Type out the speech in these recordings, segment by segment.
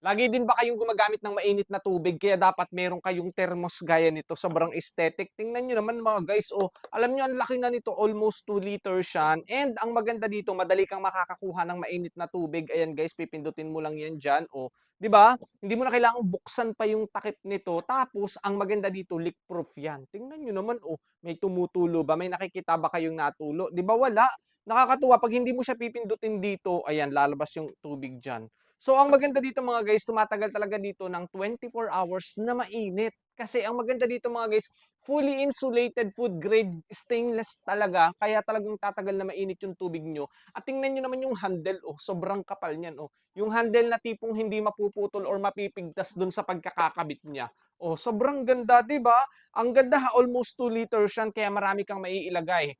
Lagi din ba kayong gumagamit ng mainit na tubig kaya dapat meron kayong thermos gaya nito, sobrang aesthetic. Tingnan niyo naman mga guys, oh, alam niyo ang laki na nito, almost 2 liters siya and ang maganda dito madali kang makakakuha ng mainit na tubig. Ayan guys, pipindutin mo lang 'yan diyan, oh, 'di ba? Hindi mo na kailangang buksan pa yung takip nito. Tapos ang maganda dito, leak-proof 'yan. Tingnan niyo naman, oh, may tumutulo ba? May nakikita ba kayong natulo? 'Di ba wala? Nakakatuwa 'pag hindi mo siya pipindutin dito, ayan lalabas yung tubig diyan. So ang maganda dito mga guys, tumatagal talaga dito ng 24 hours na mainit. Kasi ang maganda dito mga guys, fully insulated food grade stainless talaga. Kaya talagang tatagal na mainit yung tubig nyo. At tingnan nyo naman yung handle, oh, sobrang kapal niyan. Oh. Yung handle na tipong hindi mapuputol or mapipigtas dun sa pagkakakabit niya. Oh, sobrang ganda, 'di ba? Ang ganda ha, almost 2 liters yan kaya marami kang maiilagay.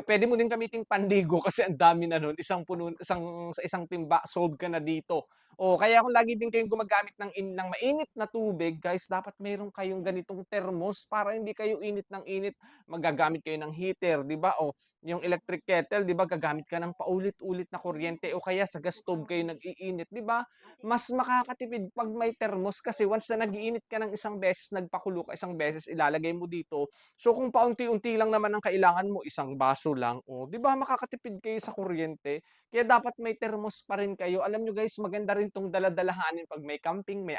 Pwede mo din gamiting panligo kasi ang dami na nun, isang puno, sa isang timba, solve ka na dito. Oh, kaya kung lagi din kayong gumagamit ng mainit na tubig, guys, dapat meron kayong ganitong thermos para hindi kayo init ng init. Magagamit kayo ng heater, 'di ba? O yung electric kettle, 'di ba, gagamit ka ng paulit-ulit na kuryente o kaya sa gas stove kayo nag-iinit, 'di ba? Mas makakatipid pag may thermos kasi once na nag-iinit ka ng isang beses, nagpakulo ka isang beses, ilalagay mo dito. So kung paunti-unti lang naman ang kailangan mo, isang baso lang, oh, 'di ba makakatipid kayo sa kuryente? Kaya dapat may thermos pa rin kayo. Alam nyo guys, maganda rin 'tong dala-dalahanin 'pag may camping, may